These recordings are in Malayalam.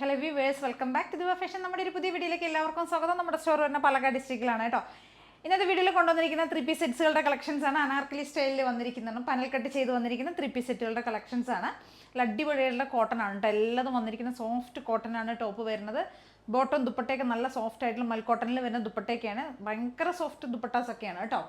Hello viewers, welcome back to Diva Fashion. നമ്മുടെ ഒരു പുതിയ വീഡിയോയിലേക്ക് എല്ലാവർക്കും സ്വാഗതം. നമ്മുടെ സ്റ്റോർ വരുന്ന പാലക്കാട് ഡിസ്ട്രിക്റ്റിലാണ് കേട്ടോ. ഇന്നത്തെ വീഡിയോയിൽ കൊണ്ടുവന്നിരിക്കുന്ന 3 പീസ് സെറ്റ്സുകളുടെ കളക്ഷൻസ് ആണ്. അനാർക്കലി സ്റ്റൈലിൽ വന്നിരിക്കുന്നതാണ്, പനൽ കട്ട് ചെയ്ത് വന്നിരിക്കുന്ന 3 പീസ് സെറ്റുകളുടെ കളക്ഷൻസ് ആണ്. അടിപൊളിയുള്ള കോട്ടൺ ആണ് കേട്ടോ. എല്ലാതും വന്നിരിക്കുന്ന സോഫ്റ്റ് കോട്ടൺ ആണ് ടോപ്പ് വരുന്നത്. ബോട്ടം ദുപ്പട്ടയൊക്കെ നല്ല സോഫ്റ്റ് ആയിട്ടുള്ള മൽ കോട്ടണിൽ വരുന്ന ദുപ്പട്ടയൊക്കെയാണ്. ഭയങ്കര സോഫ്റ്റ് ദുപ്പട്ടാസ് ഒക്കെയാണ് കേട്ടോ.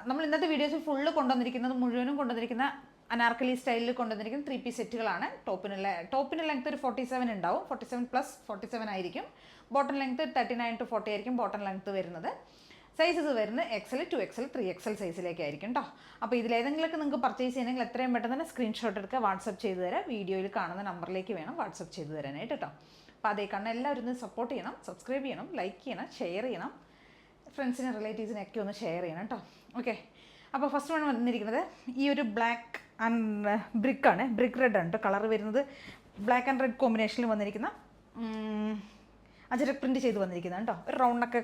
നമ്മൾ ഇന്നത്തെ വീഡിയോസിൽ ഫുള്ള് കൊണ്ടുവന്നിരിക്കുന്നത് മുഴുവനും കൊണ്ടുവന്നിരിക്കുന്ന അനാർക്കലി സ്റ്റൈലിൽ കൊണ്ടുവന്നിരിക്കുന്ന 3 പീസ് സെറ്റുകളാണ്. ടോപ്പിന് ലെങ്ത് ഒരു 47 ഉണ്ടാവും, 47+47 ആയിരിക്കും. ബോട്ടം ലെങ്ത് 39 to 40 ആയിരിക്കും ബോട്ടം ലെങ്ത് വരുന്നത്. സൈസസ് വരുന്നത് XL, 2XL, 3XL സൈസിലേക്കായിരിക്കും കേട്ടോ. അപ്പോൾ ഇതിലേതെങ്കിലുമൊക്കെ നിങ്ങൾക്ക് പർച്ചേസ് ചെയ്യണമെങ്കിൽ എത്രയും പെട്ടെന്ന് തന്നെ സ്ക്രീൻഷോട്ട് എടുക്കുക, വാട്സപ്പ് ചെയ്ത് തരാം. വീഡിയോയിൽ കാണുന്ന നമ്പറിലേക്ക് വേണം വാട്സപ്പ് ചെയ്ത് തരാനായിട്ട് കേട്ടോ. അപ്പോൾ അതേ കാണുന്ന എല്ലാവരും ഒന്ന് സപ്പോർട്ട് ചെയ്യണം, സബ്സ്ക്രൈബ് ചെയ്യണം, ലൈക്ക് ചെയ്യണം, ഷെയർ ചെയ്യണം, ഫ്രണ്ട്സിനും റിലേറ്റീവ്സിനൊക്കെ ഒന്ന് ഷെയർ ചെയ്യണം കേട്ടോ. ഓക്കെ, അപ്പോൾ ഫസ്റ്റ് വൺ വന്നിരിക്കുന്നത് ഈ ഒരു ബ്ലാക്ക് ആൻഡ് ബ്രിക്കാണ്, ബ്രിക്ക് റെഡ് ആണ് കേട്ടോ കളർ വരുന്നത്. ബ്ലാക്ക് ആൻഡ് റെഡ് കോമ്പിനേഷനിൽ വന്നിരിക്കുന്ന അജരക് പ്രിൻറ്റ് ചെയ്ത് വന്നിരിക്കുന്നതാണ് കേട്ടോ. ഒരു റൗണ്ടൊക്കെ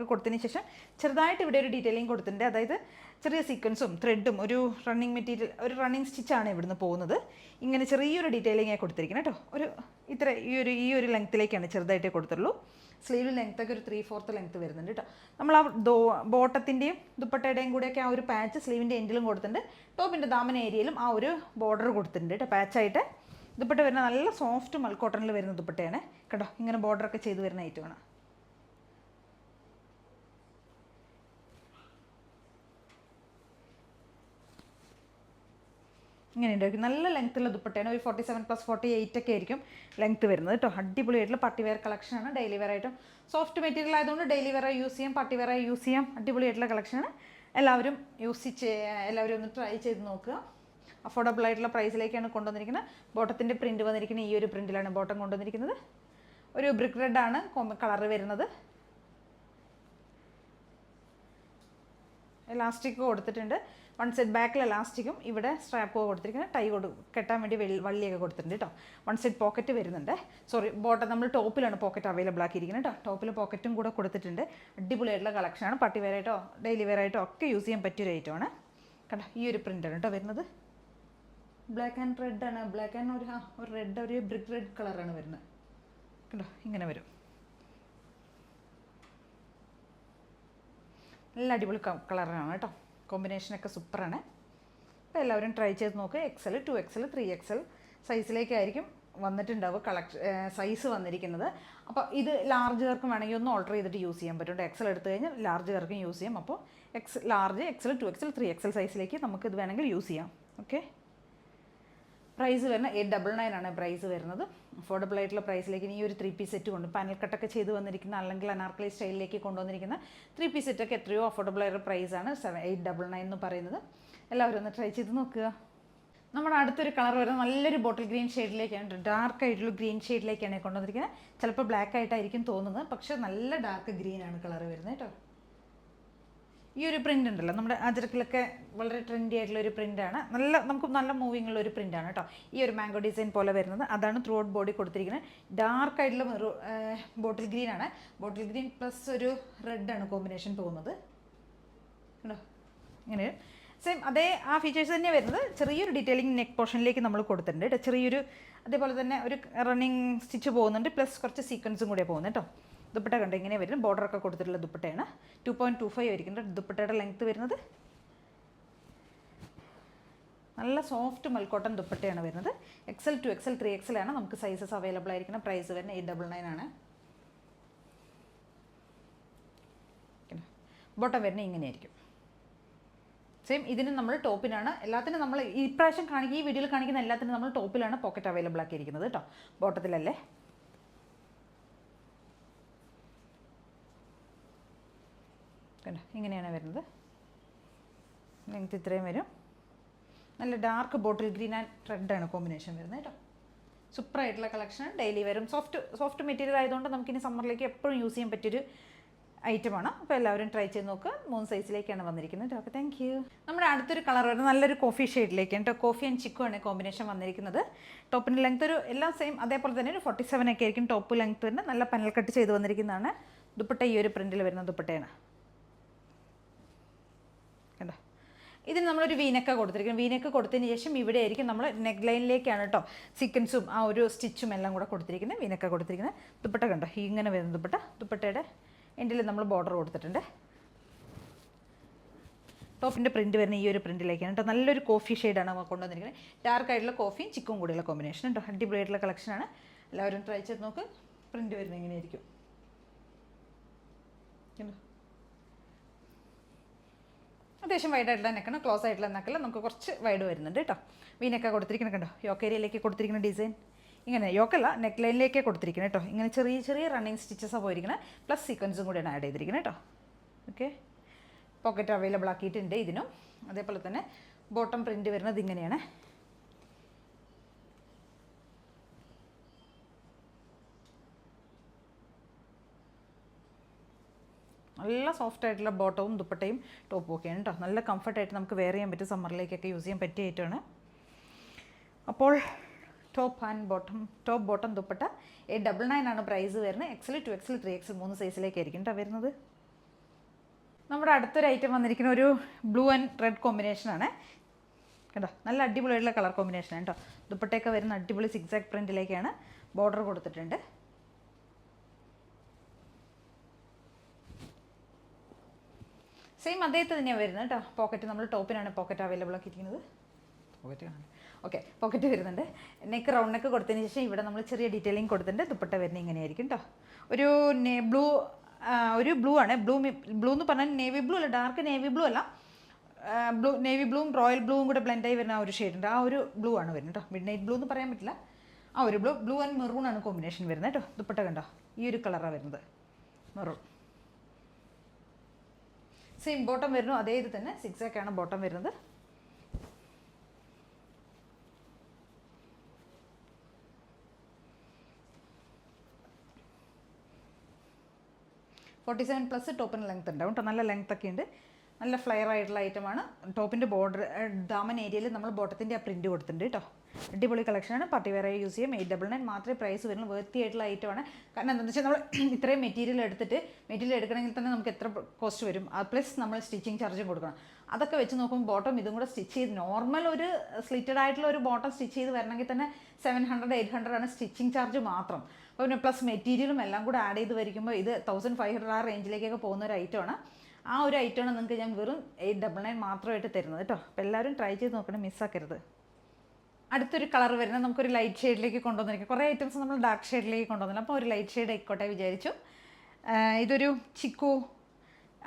കൊടുത്തതിന് ശേഷം ചെറുതായിട്ട് ഇവിടെ ഒരു ഡീറ്റെയിലിംഗ് കൊടുത്തിട്ടുണ്ട്. അതായത് ചെറിയ സീക്വൻസും ത്രെഡും ഒരു റണ്ണിങ് മെറ്റീരിയൽ, ഒരു റണ്ണിങ് സ്റ്റിച്ചാണ് ഇവിടുന്ന് പോകുന്നത്. ഇങ്ങനെ ചെറിയൊരു ഡീറ്റെയിലിംഗ് കൊടുത്തിരിക്കുന്നത് കേട്ടോ. ഒരു ഇത്ര ഈ ഒരു ലെങ്ത്തിലേക്കാണ് ചെറുതായിട്ടേ കൊടുത്തുള്ളൂ. സ്ലീവ് ലെങ്ത്തൊക്കെ ഒരു 3/4 ലെങ്ത്ത് വരുന്നുണ്ട് കേട്ടോ. നമ്മൾ ആ ബോട്ടത്തിൻ്റെയും ദുപ്പട്ടയുടെയും കൂടെയൊക്കെ ആ ഒരു പാച്ച് സ്ലീവിൻ്റെ എൻഡിലും കൊടുത്തിട്ടുണ്ട്. ടോപ്പിൻ്റെ ദാമൻ ഏരിയയിലും ആ ഒരു ബോർഡർ കൊടുത്തിട്ടുണ്ട് കേട്ടോ. പാച്ചായിട്ട് ദുപ്പട്ട വരുന്ന നല്ല സോഫ്റ്റ് മൽക്കോട്ടണിൽ വരുന്ന ദുപ്പട്ടയാണ് കേട്ടോ. ഇങ്ങനെ ബോർഡറൊക്കെ ചെയ്ത് വരുന്ന ഐറ്റമാണ്. ഇങ്ങനെ ഉണ്ടായിരിക്കും. നല്ല ലെങ്ത്തുള്ള ദുപ്പട്ടയാണ്. ഒരു 47+48 ഒക്കെ ആയിരിക്കും ലെങ്ത്ത് വരുന്നത് കേട്ടോ. അടിപൊളിയായിട്ടുള്ള പാർട്ടി വെയർ കളക്ഷനാണ്. ഡെയിലി വെയർ ആയിട്ടും സോഫ്റ്റ് മെറ്റീരിയൽ ആയതുകൊണ്ട് ഡെയിലി വെയർ യൂസ് ചെയ്യാം, പാർട്ടി വെയർ യൂസ് ചെയ്യാം. അടിപൊളിയായിട്ടുള്ള കളക്ഷനാണ്. എല്ലാവരും എല്ലാവരും ഒന്ന് ട്രൈ ചെയ്ത് നോക്കുക. അഫോർഡബിൾ ആയിട്ടുള്ള പ്രൈസിലേക്കാണ് കൊണ്ടുവന്നിരിക്കുന്നത്. ബോട്ടത്തിൻ്റെ പ്രിൻറ്റ് വന്നിരിക്കുന്നത് ഈ ഒരു പ്രിൻറ്റിലാണ് ബോട്ടം കൊണ്ടുവന്നിരിക്കുന്നത്. ഒരു ബ്രിക്ക് റെഡ് ആണ് കളർ വരുന്നത്. എലാസ്റ്റിക് കൊടുത്തിട്ടുണ്ട്. വൺ സൈഡ് ബാക്കിൽ എലാസ്റ്റിക്കും ഇവിടെ സ്ട്രാപ്പ് കൊടുത്തിരിക്കുന്നത്. ടൈ കെട്ടാൻ വേണ്ടി വള്ളിയൊക്കെ കൊടുത്തിട്ടുണ്ട് കേട്ടോ. വൺ സൈഡ് പോക്കറ്റ് വരുന്നുണ്ട്. ബോട്ടം നമ്മൾ ടോപ്പിലാണ് പോക്കറ്റ് അവൈലബിൾ ആക്കിയിരിക്കുന്നത് കേട്ടോ. ടോപ്പിൽ പോക്കറ്റും കൂടെ കൊടുത്തിട്ടുണ്ട്. അടിപൊളിയായിട്ടുള്ള കളക്ഷനാണ്. പാർട്ടി വെയർ ആയിട്ടോ ഡെയിലി വെയർ ആയിട്ടോ ഒക്കെ യൂസ് ചെയ്യാൻ പറ്റിയൊരു ഐറ്റമാണ് കേട്ടോ. ഈ ഒരു പ്രിൻ്റാണ് കേട്ടോ വരുന്നത്. ബ്ലാക്ക് ആൻഡ് റെഡ് ആണ്. ബ്ലാക്ക് ആൻഡ് ഒരു റെഡ്, ഒരു ബ്രിക്ക് റെഡ് കളറാണ് വരുന്നത് കേട്ടോ. ഇങ്ങനെ വരും. നല്ല അടിപൊളി കളറാണ് കേട്ടോ. കോമ്പിനേഷനൊക്കെ സൂപ്പറാണ്. അപ്പോൾ എല്ലാവരും ട്രൈ ചെയ്ത് നോക്കുക. XL, 2XL, 3XL സൈസിലേക്കായിരിക്കും വന്നിട്ടുണ്ടാവുക സൈസ് വന്നിരിക്കുന്നത്. അപ്പോൾ ഇത് ലാർജുകാർക്കും വേണമെങ്കിൽ ഒന്ന് ഓൾട്ടർ ചെയ്തിട്ട് യൂസ് ചെയ്യാൻ പറ്റും. XL എടുത്തു കഴിഞ്ഞാൽ ലാർജുകാർക്കും യൂസ് ചെയ്യാം. അപ്പോൾ ലാർജ്, XL, 2XL, 3XL സൈസിലേക്ക് നമുക്കിത് വേണമെങ്കിൽ യൂസ് ചെയ്യാം. ഓക്കെ, പ്രൈസ് വരുന്നത് 899 ആണ് പ്രൈസ് വരുന്നത്. അഫോർഡബിൾ ആയിട്ടുള്ള പ്രൈസിലേക്ക് ഈ ഒരു 3 പീസ് സെറ്റ് കൊണ്ട് പാനൽ കട്ടൊക്കെ ചെയ്ത് വന്നിരിക്കുന്ന അല്ലെങ്കിൽ അനാർക്കലി സ്റ്റൈലിലേക്ക് കൊണ്ടുവന്നിരിക്കുന്ന 3 പീസ് സെറ്റൊക്കെ എത്രയോ അഫോർഡബിൾ ആയിട്ടുള്ള പ്രൈസാണ് 899 എന്ന് പറയുന്നത്. എല്ലാവരും ഒന്ന് ട്രൈ ചെയ്ത് നോക്കുക. നമ്മുടെ അടുത്തൊരു കളർ വരുന്നത് നല്ലൊരു ബോട്ടിൽ ഗ്രീൻ ഷെയ്ഡിലേക്കാണ്, ഡാർക്ക് ആയിട്ടുള്ള ഗ്രീൻ ഷെയ്ഡിലേക്കാണ് കൊണ്ടുവന്നിരിക്കുന്നത്. ചിലപ്പോൾ ബ്ലാക്ക് ആയിട്ടായിരിക്കും തോന്നുന്നത്, പക്ഷേ നല്ല ഡാർക്ക് ഗ്രീനാണ് കളർ വരുന്നത് കേട്ടോ. ഈ ഒരു പ്രിൻ്റ് ഉണ്ടല്ലോ, നമ്മുടെ അജരക്കിലൊക്കെ വളരെ ട്രെൻഡി ആയിട്ടുള്ള ഒരു പ്രിൻ്റാണ്. നമുക്ക് നല്ല മൂവിങ് ഉള്ള ഒരു പ്രിൻ്റാണ് കേട്ടോ. ഈ ഒരു മാംഗോ ഡിസൈൻ പോലെ വരുന്നത് അതാണ് ത്രൂ ഔട്ട് ബോഡി കൊടുത്തിരിക്കുന്നത്. ഡാർക്ക് ആയിട്ടുള്ള ബോട്ടിൽ ഗ്രീൻ ആണ്. ബോട്ടിൽ ഗ്രീൻ പ്ലസ് ഒരു റെഡാണ് കോമ്പിനേഷൻ പോകുന്നത് കേട്ടോ. ഇങ്ങനെ സെയിം അതേ ആ ഫീച്ചേഴ്സ് തന്നെ വരുന്നത്. ചെറിയൊരു ഡീറ്റെയിലിംഗ് നെക്ക് പോർഷനിലേക്ക് നമ്മൾ കൊടുത്തിട്ടുണ്ട് കേട്ടോ. ചെറിയൊരു അതേപോലെ തന്നെ ഒരു റണ്ണിങ് സ്റ്റിച്ച് പോകുന്നുണ്ട്, പ്ലസ് കുറച്ച് സീക്വൻസും കൂടെ പോകുന്നത് കേട്ടോ. ദുപ്പട്ട കണ്ട് ഇങ്ങനെ വരും. ബോർഡറൊക്കെ കൊടുത്തിട്ടുള്ള ദുപ്പട്ടയാണ്. 2.25 ആയിരിക്കും ദുപ്പട്ടയുടെ ലെങ്ത്ത് വരുന്നത്. നല്ല സോഫ്റ്റ് മൽക്കോട്ടൺ ദുപ്പട്ടയാണ് വരുന്നത്. XL, 2XL, 3XL ആണ് നമുക്ക് സൈസസ് അവൈലബിൾ ആയിരിക്കണം. പ്രൈസ് വരുന്നത് 899 ആണ്. ബോട്ടം വരുന്നത് ഇങ്ങനെയായിരിക്കും. സെയിം ഇതിന് നമ്മൾ ടോപ്പിനാണ് എല്ലാത്തിനും നമ്മൾ ഈ വീഡിയോയിൽ കാണിക്കുന്ന എല്ലാത്തിനും നമ്മൾ ടോപ്പിലാണ് പോക്കറ്റ് അവൈലബിൾ ആക്കിയിരിക്കുന്നത് കേട്ടോ. ബോട്ടത്തിലല്ലേ. കണ്ടോ, ഇങ്ങനെയാണ് വരുന്നത്. ലെങ്ത് ഇത്രയും വരും. നല്ല ഡാർക്ക് ബോട്ടിൽ ഗ്രീൻ ആൻഡ് റെഡാണ് കോമ്പിനേഷൻ വരുന്നത് കേട്ടോ. സൂപ്പറായിട്ടുള്ള കളക്ഷൻ. ഡെയിലി വരും. സോഫ്റ്റ് മെറ്റീരിയൽ ആയതുകൊണ്ട് നമുക്കിനി സമ്മറിലേക്ക് എപ്പോഴും യൂസ് ചെയ്യാൻ പറ്റിയൊരു ഐറ്റമാണ്. അപ്പോൾ എല്ലാവരും ട്രൈ ചെയ്ത് നോക്കുക. 3 സൈസിലേക്കാണ് വന്നിരിക്കുന്നത്. അപ്പോൾ താങ്ക് യു. നമ്മുടെ അടുത്തൊരു കളർ വരുന്നത് നല്ലൊരു കോഫി ഷെയ്ഡിലേക്കാണ് കേട്ടോ. കോഫി ആൻഡ് ചിക്കു ആണ് കോമ്പിനേഷൻ വന്നിരിക്കുന്നത്. ടോപ്പിൻ്റെ ലെങ്ത് എല്ലാം സെയിം അതേപോലെ തന്നെ ഒരു 47 ഒക്കെ ആയിരിക്കും ടോപ്പ് ലെങ്ത് വരുന്നത്. നല്ല പനൽ കട്ട് ചെയ്ത് വന്നിരിക്കുന്നതാണ്. ദുപ്പട്ട ഈ ഒരു പ്രിൻറ്റിൽ വരുന്ന ദുപ്പട്ടയാണ് കണ്ടോ. ഇതിന് നമ്മളൊരു വീനക്ക കൊടുത്തിരിക്കുന്നത്. വീനക്ക കൊടുത്തതിന് ശേഷം ഇവിടെ ആയിരിക്കും നമ്മൾ നെക്ക് ലൈനിലേക്കാണ് കേട്ടോ സീക്വൻസും ആ ഒരു സ്റ്റിച്ചും എല്ലാം കൂടെ കൊടുത്തിരിക്കുന്നത്. വീനക്ക കൊടുത്തിരിക്കുന്നത്. ദുപ്പട്ട കണ്ടോ ഇങ്ങനെ വരുന്ന ദുപ്പട്ടയുടെ എൻഡിൽ നമ്മൾ ബോർഡർ കൊടുത്തിട്ടുണ്ട്. ടോപ്പിൻ്റെ പ്രിൻറ്റ് വരുന്ന ഈ ഒരു പ്രിൻറ്റിലേക്കാണ് കേട്ടോ. നല്ലൊരു കോഫി ഷെയ്ഡാണ് നമ്മൾ കൊണ്ടുവന്നിരിക്കുന്നത്. ഡാർക്ക് ആയിട്ടുള്ള കോഫിയും ചിക്കും കൂടിയുള്ള കോമ്പിനേഷൻ കേട്ടോ. അടിപൊളിയായിട്ടുള്ള കളക്ഷനാണ്. എല്ലാവരും ട്രൈ ചെയ്ത് നോക്ക്. പ്രിൻറ്റ് വരുന്നത് ഇങ്ങനെയായിരിക്കും. അത്യാവശ്യം വൈഡായിട്ടുള്ള നെക്കാണ്. ക്ലോസ് ആയിട്ടുള്ള നെക്കല്ല, നമുക്ക് കുറച്ച് വൈഡ് വരുന്നുണ്ട് കേട്ടോ. വീനൊക്കെ കൊടുത്തിരിക്കുന്നത് കണ്ടോ. യോക്ക് ഏരിയയിലേക്ക് കൊടുത്തിരിക്കുന്ന ഡിസൈൻ ഇങ്ങനെ യോക്കല്ല നെക്ക് ലൈനിലേക്ക് കൊടുത്തിരിക്കുന്നത് കേട്ടോ. ഇങ്ങനെ ചെറിയ ചെറിയ റണ്ണിങ് സ്റ്റിച്ചസാണ് പോയിരിക്കുന്നത്. പ്ലസ് സീക്വൻസും കൂടിയാണ് ആഡ് ചെയ്തിരിക്കുന്നത് കേട്ടോ. ഓക്കെ, പോക്കറ്റ് അവൈലബിൾ ആക്കിയിട്ടുണ്ട് ഇതിനും. അതേപോലെ തന്നെ ബോട്ടം പ്രിൻറ്റ് വരുന്നത് ഇങ്ങനെയാണ്. നല്ല സോഫ്റ്റ് ആയിട്ടുള്ള ബോട്ടവും ദുപ്പട്ടയും ടോപ്പും ഒക്കെയാണ് കേട്ടോ. നല്ല കംഫർട്ടായിട്ട് നമുക്ക് വെയർ ചെയ്യാൻ പറ്റും. സമ്മറിലേക്കൊക്കെ യൂസ് ചെയ്യാൻ പറ്റിയ ഐറ്റമാണ്. അപ്പോൾ ടോപ്പ് ബോട്ടം ദുപ്പട്ട 899 ആണ് പ്രൈസ് വരുന്നത്. XL 2XL 3XL 3 സൈസിലേക്കായിരിക്കും കേട്ടോ വരുന്നത്. നമ്മുടെ അടുത്തൊരു ഐറ്റം വന്നിരിക്കുന്ന ഒരു ബ്ലൂ ആൻഡ് റെഡ് കോമ്പിനേഷനാണ് കേട്ടോ. നല്ല അടിപൊളിയായിട്ടുള്ള കളർ കോമ്പിനേഷനാണ് കേട്ടോ. ദുപ്പട്ടയൊക്കെ വരുന്ന അടിപൊളി സിക്സാക് പ്രിൻറ്റിലേക്കാണ് ബോർഡർ കൊടുത്തിട്ടുണ്ട്. സെയിം അദ്ദേഹത്തെ തന്നെയാണ് വരുന്നത് കേട്ടോ. പോക്കറ്റ് നമ്മൾ ടോപ്പിനാണ് പോക്കറ്റ് അവൈലബിൾ ആക്കിയിരിക്കുന്നത്. പോക്കറ്റ് കാണാം. ഓക്കെ, പോക്കറ്റ് വരുന്നുണ്ട്. നെക്ക് റൗണ്ട് നെക്ക് കൊടുത്തതിന് ശേഷം ഇവിടെ നമ്മൾ ചെറിയ ഡീറ്റെയിലിംഗ് കൊടുത്തിട്ടുണ്ട്. ദുപ്പട്ട വരുന്നത് ഇങ്ങനെയായിരിക്കും കേട്ടോ. ഒരു ബ്ലൂ ആണ്. ബ്ലൂ എന്ന് പറഞ്ഞാൽ നേവി ബ്ലൂ അല്ല, ഡാർക്ക് നേവി ബ്ലൂ അല്ല, നേവി ബ്ലൂവും റോയൽ ബ്ലൂവും കൂടെ ബ്ലെൻഡായി വരുന്ന ആ ഒരു ഷെയ്ഡുണ്ട്. ആ ഒരു ബ്ലൂ ആണ് വരുന്നത് കേട്ടോ. മിഡ് നൈറ്റ് ബ്ലൂ എന്ന് പറയാൻ പറ്റില്ല. ആ ഒരു ബ്ലൂ ആൻഡ് മെറൂൺ ആണ് കോമ്പിനേഷൻ വരുന്നത് കേട്ടോ. ദുപ്പട്ട കണ്ടോ ഈ ഒരു കളറാണ് വരുന്നത്, മെറൂൺ. സെയിം ബോട്ടം വരുന്നു, അതേ ഇത് തന്നെ സിക്സാക്കാണ് ബോട്ടം വരുന്നത്. +47 ടോപ്പിന് ലെങ്ത് ഉണ്ടാവും കേട്ടോ. നല്ല ലെങ്ത് ഒക്കെ ഉണ്ട്. നല്ല ഫ്ലെയർ ആയിട്ടുള്ള ഐറ്റമാണ്. ടോപ്പിൻ്റെ ബോർഡർ ദാമൻ ഏരിയയിൽ നമ്മൾ ബോട്ടത്തിൻ്റെ ആ പ്രിൻറ്റ് കൊടുത്തിട്ടുണ്ട് കേട്ടോ. അടിപൊളി കളക്ഷനാണ്. പാർട്ടി വെയറായി യൂസ് ചെയ്യും. 899 മാത്രമേ പ്രൈസ് വരുള്ളൂ. വേർത്തി ആയിട്ടുള്ള ഐറ്റമാണ്. കാരണം എന്താണെന്ന് വെച്ചാൽ നമ്മൾ ഇത്രയും മെറ്റീരിയൽ എടുക്കണമെങ്കിൽ തന്നെ നമുക്ക് എത്ര കോസ്റ്റ് വരും, പ്ലസ് നമ്മൾ സ്റ്റിച്ചിങ് ചാർജും കൊടുക്കണം. അതൊക്കെ വെച്ച് നോക്കുമ്പോൾ ബോട്ടം ഇതും കൂടെ സ്റ്റിച്ച് ചെയ്ത് നോർമൽ ഒരു സ്ലിറ്റഡ് ആയിട്ടുള്ള ഒരു ബോട്ടം സ്റ്റിച്ച് ചെയ്ത് വരണമെങ്കിൽ തന്നെ 700-800 ആണ് സ്റ്റിച്ചിങ് ചാർജ് മാത്രം. അപ്പോൾ പിന്നെ പ്ലസ് മെറ്റീരിയലും എല്ലാം കൂടെ ആഡ് ചെയ്ത് വരിക്കുമ്പോൾ ഇത് 1500 ആ റേഞ്ചിലേക്കൊക്കെ പോകുന്ന ഒരു ഐറ്റമാണ്. ആ ഒരു ഐറ്റമാണ് നിങ്ങൾക്ക് ഞാൻ വെറും 899 മാത്രമായിട്ട് തരുന്നത് കേട്ടോ. അപ്പോൾ എല്ലാവരും ട്രൈ ചെയ്ത് നോക്കണം, മിസ്സാക്കരുത്. അടുത്തൊരു കളർ വരുന്നത് നമുക്കൊരു ലൈറ്റ് ഷെയ്ഡിലേക്ക് കൊണ്ടുവന്നിരിക്കും. കുറേ ഐറ്റംസ് നമ്മൾ ഡാർക്ക് ഷെയ്ഡിലേക്ക് കൊണ്ടുവന്നില്ല. അപ്പോൾ ഒരു ലൈറ്റ് ഷെയ്ഡ് ആയിക്കോട്ടെ വിചാരിച്ചു. ഇതൊരു ചിക്കു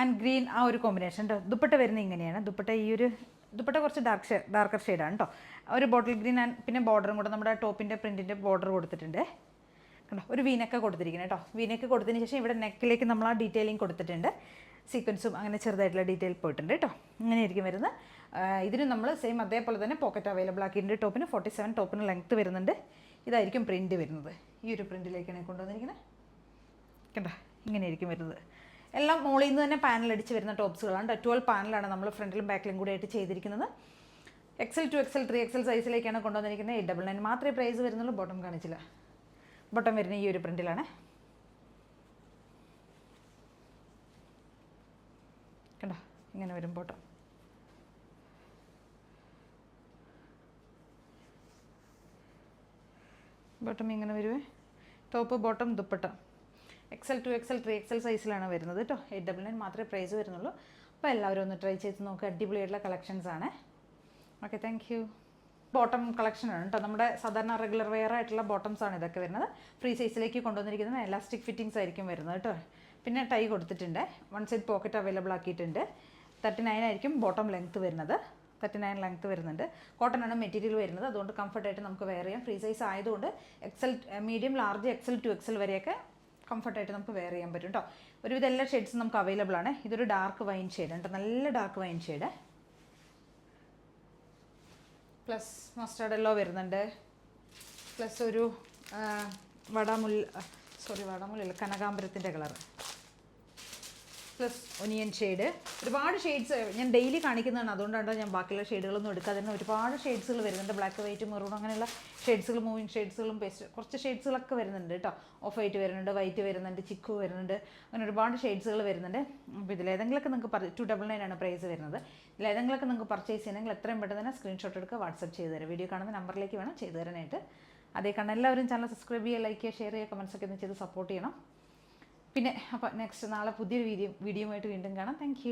ആൻഡ് ഗ്രീൻ ആ ഒരു കോമ്പിനേഷൻ കേട്ടോ. ദുപ്പട്ട വരുന്നത് ഇങ്ങനെയാണ്. ദുപ്പട്ട കുറച്ച് ഡാർക്കർ ഷെയ്ഡാണ് കേട്ടോ. ഒരു ബോട്ടിൽ ഗ്രീൻ ആൻഡ് പിന്നെ ബോർഡറും കൂടെ നമ്മുടെ ടോപ്പിൻ്റെ പ്രിൻറ്റിൻ്റെ ബോർഡർ കൊടുത്തിട്ടുണ്ട് കണ്ടോ. ഒരു വീനൊക്കെ കൊടുത്തിരിക്കുന്നത് കേട്ടോ. വീനൊക്കെ കൊടുത്തതിന് ശേഷം ഇവിടെ നെക്കിലേക്ക് നമ്മൾ ആ ഡീറ്റെയിലിംഗ് കൊടുത്തിട്ടുണ്ട്. സീക്വൻസും അങ്ങനെ ചെറുതായിട്ടുള്ള ഡീറ്റെയിൽ പോയിട്ടുണ്ട് കേട്ടോ. ഇങ്ങനെയായിരിക്കും വരുന്നത്. ഇതിന് നമ്മൾ സെയിം അതേപോലെ തന്നെ പോക്കറ്റ് അവൈലബിൾ ആക്കിയിട്ടുണ്ട്. ടോപ്പിന് 47 ടോപ്പിന് ലെങ്ത്ത് വരുന്നുണ്ട്. ഇതായിരിക്കും പ്രിൻറ്റ് വരുന്നത്. ഈ ഒരു പ്രിൻറ്റിലേക്കാണ് കൊണ്ടുവന്നിരിക്കുന്നത് കണ്ടോ. ഇങ്ങനെയായിരിക്കും വരുന്നത്. എല്ലാം മോളിൽ നിന്ന് തന്നെ പാനൽ അടിച്ച് വരുന്ന ടോപ്സുകളാണ്. 12 പാനലാണ് നമ്മൾ ഫ്രണ്ടിലും ബാക്കിലും കൂടെ ആയിട്ട് ചെയ്തിരിക്കുന്നത്. XL 2XL 3XL സൈസിലേക്കാണ് കൊണ്ടുവന്നിരിക്കുന്നത്. 899 മാത്രമേ പ്രൈസ് വരുന്നുള്ളൂ. ബോട്ടം കാണിച്ചില്ല. ബോട്ടം വരുന്ന ഈ ഒരു പ്രിൻറ്റിലാണ് കണ്ടോ. ഇങ്ങനെ വരും ബോട്ടം. ബോട്ടം ഇങ്ങനെ വരുവേ. Top bottom dupatta XL 2XL 3XL സൈസിലാണ് വരുന്നത് കേട്ടോ. 899 മാത്രമേ പ്രൈസ് വരുന്നുള്ളൂ. അപ്പോൾ എല്ലാവരും ഒന്ന് ട്രൈ ചെയ്ത് നോക്കുക. അടിപൊളിയായിട്ടുള്ള കളക്ഷൻസ് ആണ്. Okay, thank you. ബോട്ടം കളക്ഷനാണ് കേട്ടോ. നമ്മുടെ സാധാരണ റെഗുലർ വെയർ ആയിട്ടുള്ള ബോട്ടംസ് ആണ് ഇതൊക്കെ വരുന്നത്. ഫ്രീ സൈസിലേക്ക് കൊണ്ടുവന്നിരിക്കുന്നത് എലാസ്റ്റിക് ഫിറ്റിങ്സ് ആയിരിക്കും വരുന്നത് കേട്ടോ. പിന്നെ ടൈ കൊടുത്തിട്ടുണ്ട്. 1 സൈഡ് പോക്കറ്റ് അവൈലബിൾ ആക്കിയിട്ടുണ്ട്. 39 ആയിരിക്കും ബോട്ടം ലെങ്ത്ത് വരുന്നത്. 39 ലെങ്ത്ത് വരുന്നുണ്ട്. കോട്ടൺ ആണ് മെറ്റീരിയൽ വരുന്നത്. അതുകൊണ്ട് കംഫർട്ടായിട്ട് നമുക്ക് വെയർ ചെയ്യാം. ഫ്രീ സൈസ് ആയതുകൊണ്ട് മീഡിയം ലാർജ് XL 2XL വരെയൊക്കെ കംഫർട്ടായിട്ട് നമുക്ക് വെയർ ചെയ്യാൻ പറ്റും കേട്ടോ. ഒരുവിധ എല്ലാ ഷെയ്ഡ്സും നമുക്ക് അവൈലബിൾ ആണ്. ഇതൊരു ഡാർക്ക് വൈൻ ഷെയ്ഡ് ഉണ്ട്. നല്ല dark wine shade plus mustard yellow വരുന്നുണ്ട്. പ്ലസ് ഒരു വാടാമുല്ല കനകാംബരത്തിൻ്റെ കളർ പ്ലസ് ഒനിയൻ ഷെയ്ഡ്. ഒരുപാട് ഷെയ്ഡ്സ് ഞാൻ ഡെയിലി കാണിക്കുന്നതാണ്, അതുകൊണ്ടാണ് ഞാൻ ബാക്കിയുള്ള ഷെയ്ഡുകളൊന്നും എടുക്കാതെ തന്നെ. ഒരുപാട് ഷെയ്ഡ്സുകൾ വരുന്നുണ്ട്, ബ്ലാക്ക് വൈറ്റ് മെറൂൺ അങ്ങനെയുള്ള ഷെയ്ഡ്സുകൾ, മൂവിങ് ഷെയ്ഡ്സുകളും പേസ്റ്റ് കുറച്ച് ഷെയ്ഡ്സുകളൊക്കെ വരുന്നുണ്ട് കേട്ടോ. ഓഫ് വൈറ്റ് വരുന്നുണ്ട്, വൈറ്റ് വരുന്നുണ്ട്, ചിക്കു വരുന്നുണ്ട്, അങ്ങനെ ഒരുപാട് ഷെയ്ഡ്സുകൾ വരുന്നുണ്ട്. അപ്പോൾ ഇതിലേതെങ്കിലുമൊക്കെ നിങ്ങൾക്ക് 299 ആണ് പ്രൈസ് വരുന്നത്. ഇതിലേതെങ്കിലുമൊക്കെ നിങ്ങൾക്ക് പർച്ചേസ് ചെയ്യണമെങ്കിൽ എത്രയും പെട്ടെന്ന് തന്നെ സ്ക്രീൻഷോട്ട് എടുക്കുക, വാട്സപ്പ് ചെയ്ത് തരാം. വീഡിയോ കാണുന്ന നമ്പറിലേക്ക് വേണം ചെയ്തു തരാനായിട്ട്. അതേ കാരണം എല്ലാവരും ചാനൽ സബ്സ്ക്രൈബ് ചെയ്യുക, ലൈക്ക് ചെയ്യുക, ഷെയർ ചെയ്യുക, കമൻസൊക്കെ ഒന്ന് ചെയ്ത് സപ്പോർട്ട് ചെയ്യണം. പിന്നെ അപ്പോൾ നെക്സ്റ്റ് നാളെ പുതിയൊരു വീഡിയോ ആയിട്ട് വീണ്ടും കാണാം. Thank you.